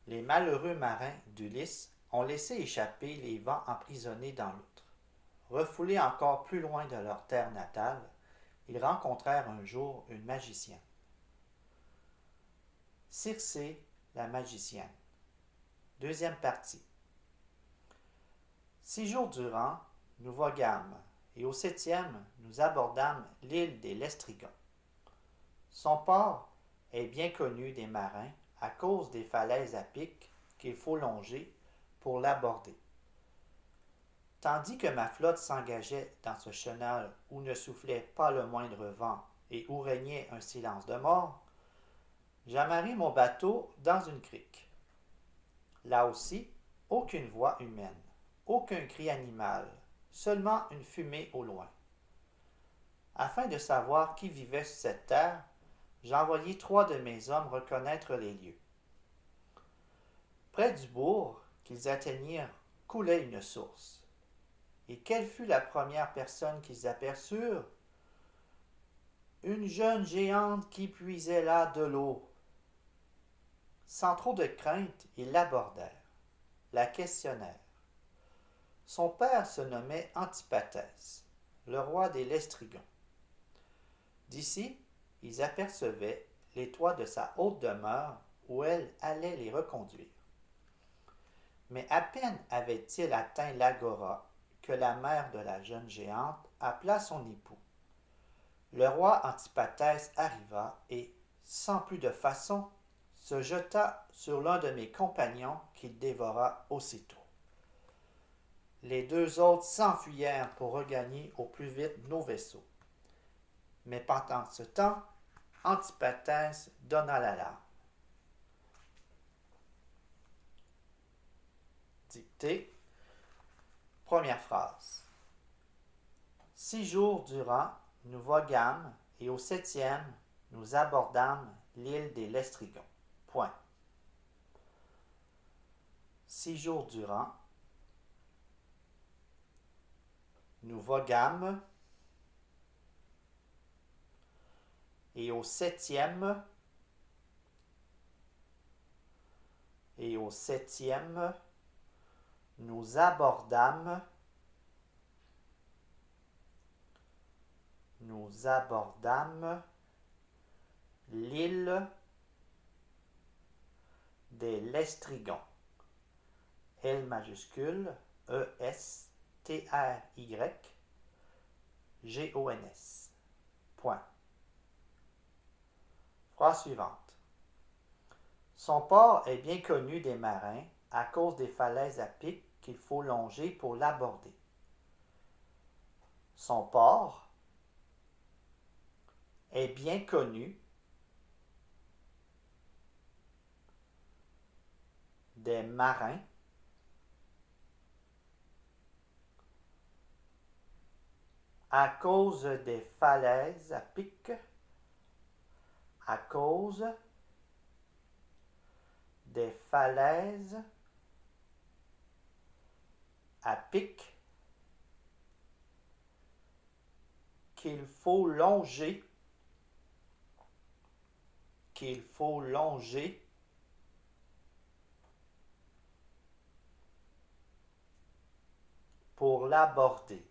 Les malheureux marins d'Ulysse ont laissé échapper les vents emprisonnés dans l'outre. Refoulés encore plus loin de leur terre natale, ils rencontrèrent un jour une magicienne. Circé, la magicienne. Deuxième partie. 6 jours durant, nous voguâmes, et au septième, nous abordâmes l'île des Lestrigons. Son port est bien connu des marins à cause des falaises à pic qu'il faut longer pour l'aborder. Tandis que ma flotte s'engageait dans ce chenal où ne soufflait pas le moindre vent et où régnait un silence de mort, j'amarrai mon bateau dans une crique. Là aussi, aucune voix humaine, aucun cri animal, seulement une fumée au loin. Afin de savoir qui vivait sur cette terre, j'envoyai 3 de mes hommes reconnaître les lieux. Près du bourg qu'ils atteignirent coulait une source. Et quelle fut la première personne qu'ils aperçurent? Une jeune géante qui puisait là de l'eau. Sans trop de crainte, ils l'abordèrent, la questionnèrent. Son père se nommait Antipathès, le roi des Lestrigons. D'ici, ils apercevaient les toits de sa haute demeure où elle allait les reconduire. Mais à peine avait-il atteint l'agora que la mère de la jeune géante appela son époux. Le roi Antipathès arriva et, sans plus de façon, se jeta sur l'un de mes compagnons qu'il dévora aussitôt. Les 2 autres s'enfuyèrent pour regagner au plus vite nos vaisseaux. Mais pendant ce temps, Antipathès donna l'alarme. Dictée. Première phrase. 6 jours durant, nous voguâmes, et au septième, nous abordâmes l'île des Lestrigons. Point. 6 jours durant, nous voguâmes, et au septième, nous abordâmes l'île des Lestrigons. L majuscule, E-S-T-R-Y-G-O-N-S. Point. Phrase suivante. Son port est bien connu des marins à cause des falaises à pic qu'il faut longer pour l'aborder. Son port est bien connu des marins à cause des falaises à pic, à cause des falaises à pic qu'il faut longer pour l'aborder.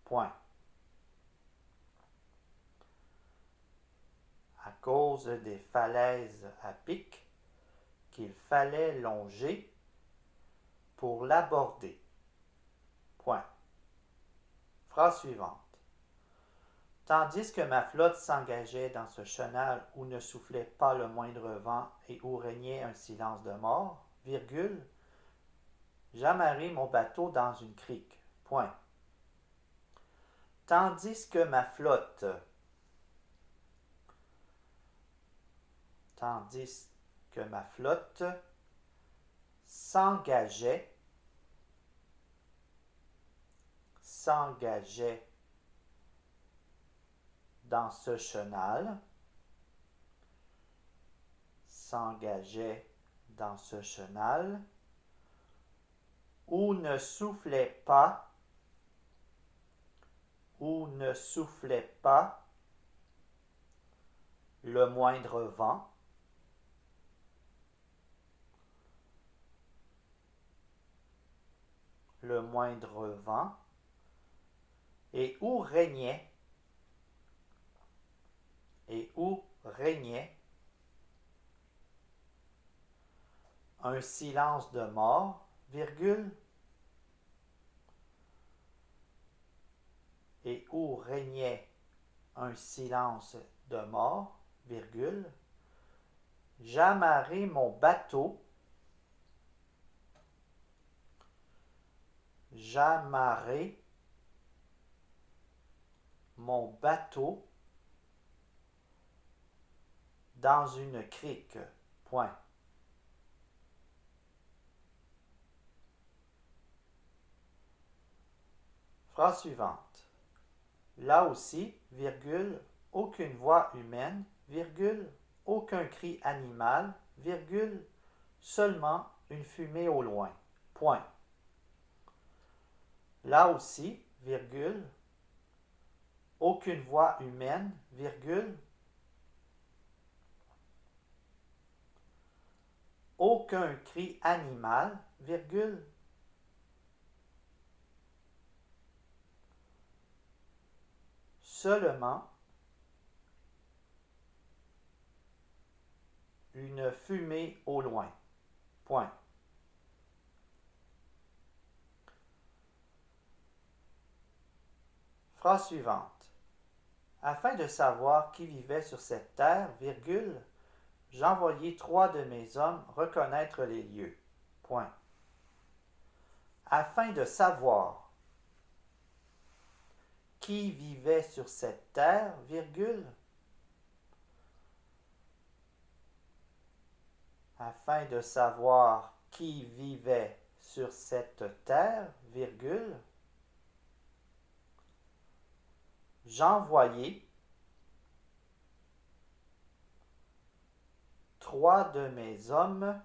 Point. À cause des falaises à pic qu'il fallait longer pour l'aborder. Point. Phrase suivante. Tandis que ma flotte s'engageait dans ce chenal où ne soufflait pas le moindre vent et où régnait un silence de mort, virgule, j'amarrai mon bateau dans une crique. Point. Tandis que ma flotte s'engageait dans ce chenal, où ne soufflait pas le moindre vent, le moindre vent, et où régnait un silence de mort, virgule, et où régnait un silence de mort, virgule, j'amarrai mon bateau, dans une crique, point. Phrase suivante. Là aussi, virgule, aucune voix humaine, virgule, aucun cri animal, virgule, seulement une fumée au loin, point. Là aussi, virgule, aucune voix humaine, virgule, aucun cri animal, virgule, seulement une fumée au loin, point. Phrase suivante. Afin de savoir qui vivait sur cette terre, virgule, j'envoyai 3 de mes hommes reconnaître les lieux, point. Afin de savoir qui vivait sur cette terre, virgule, afin de savoir qui vivait sur cette terre, virgule, j'envoyai 3 de mes hommes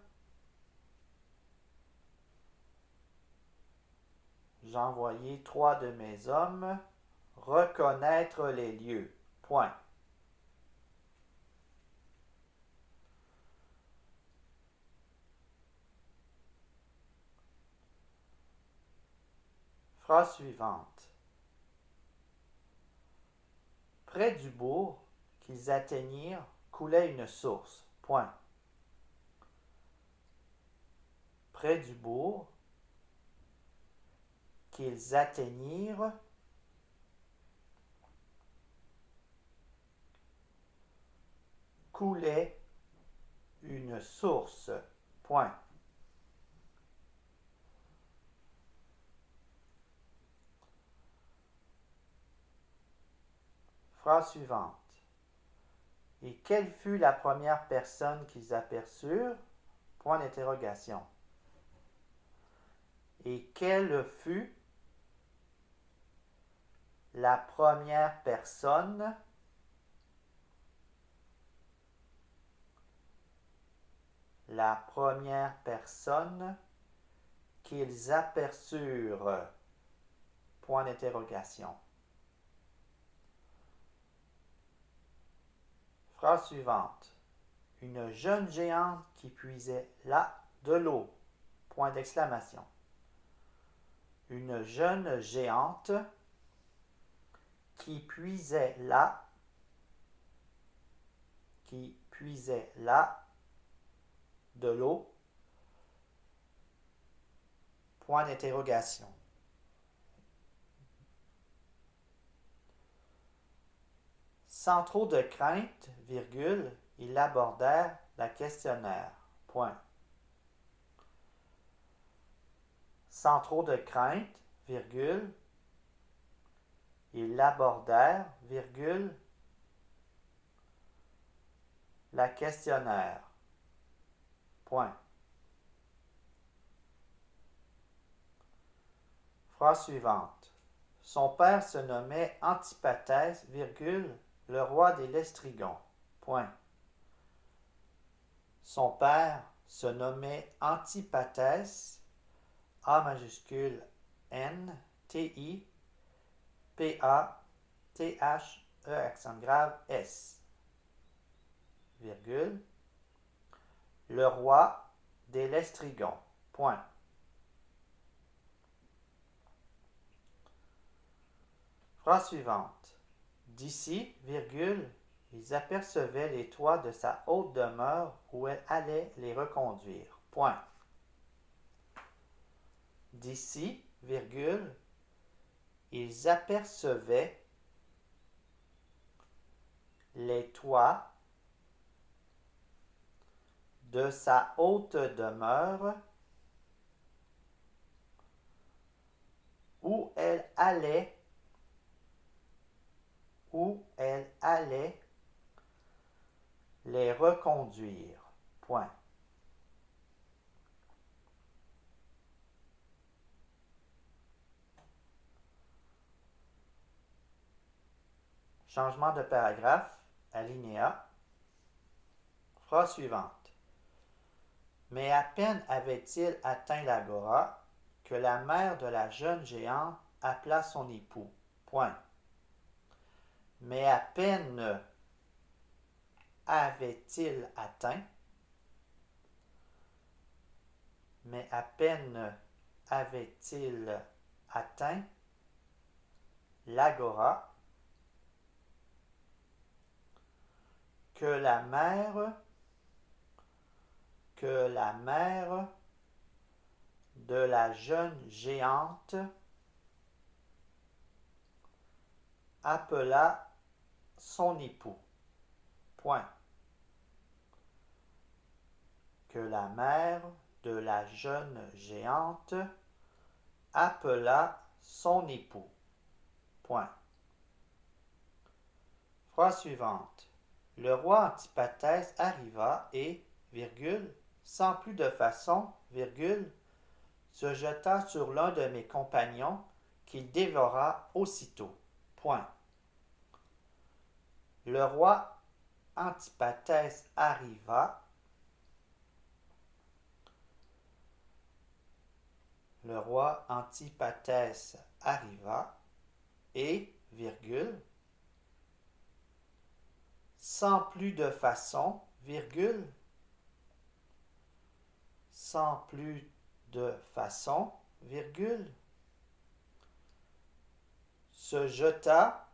reconnaître les lieux, point. Phrase suivante. Près du bourg qu'ils atteignirent coulait une source, point. Près du bourg qu'ils atteignirent coulait une source, point. Phrase suivante. Et quelle fut la première personne qu'ils aperçurent? Point d'interrogation. Et quelle fut la première personne qu'ils aperçurent? Point d'interrogation. Phrase suivante. Une jeune géante qui puisait là de l'eau. Point d'exclamation. Une jeune géante qui puisait là de l'eau. Point d'interrogation. Sans trop de crainte, virgule, ils abordèrent la questionnaire. Point. Sans trop de crainte, virgule, ils l'abordèrent, virgule, la questionnaire. Point. Phrase suivante. Son père se nommait Antipathès, virgule, le roi des Lestrigons. Point. Son père se nommait Antipathès, A majuscule N, T-I, P-A, T-H-E accent grave S, virgule, le roi des Lestrigons. Point. Phrase suivante. D'ici, virgule, ils apercevaient les toits de sa haute demeure où elle allait les reconduire. Point. D'ici, virgule, ils apercevaient les toits de sa haute demeure où elle allait les reconduire. Point. Changement de paragraphe, alinéa. Phrase suivante. Mais à peine avait-il atteint l'agora que la mère de la jeune géante appela son époux. Point. Mais à peine avait-il atteint, mais à peine avait-il atteint l'agora que la mère de la jeune géante appela son époux. Point. Que la mère de la jeune géante appela son époux. Point. Phrase suivante. Le roi Antipathès arriva et, virgule, sans plus de façon, virgule, se jeta sur l'un de mes compagnons qu'il dévora aussitôt. Point. Le roi Antipathès arriva. Le roi Antipathès arriva et, virgule, sans plus de façon, virgule, sans plus de façon, virgule, se jeta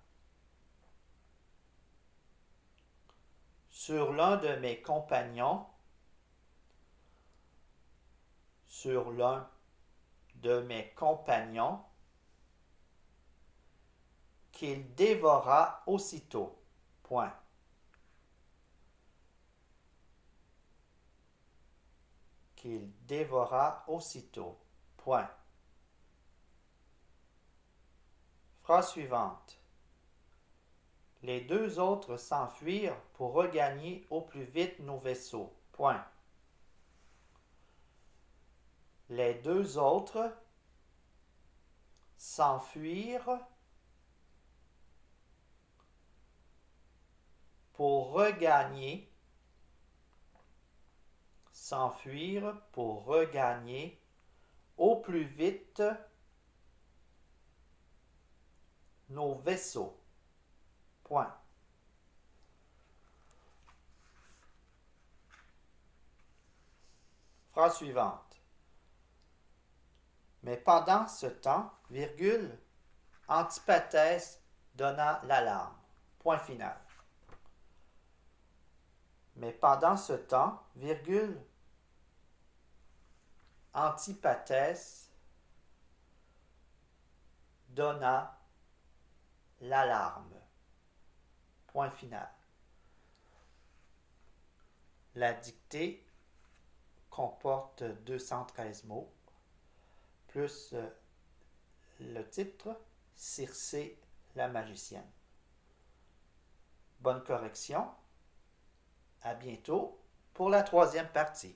sur l'un de mes compagnons, qu'il dévora aussitôt. Point. Qu'il dévora aussitôt. Point. Phrase suivante. Les deux autres s'enfuirent pour regagner au plus vite nos vaisseaux. Point. Les deux autres s'enfuirent pour regagner au plus vite nos vaisseaux. Point. Phrase suivante. Mais pendant ce temps, virgule, Antipathès donna l'alarme. Point final. Mais pendant ce temps, virgule, Antipathès donna l'alarme. Point final. La dictée comporte 213 mots, plus le titre Circé la magicienne. Bonne correction. À bientôt pour la troisième partie.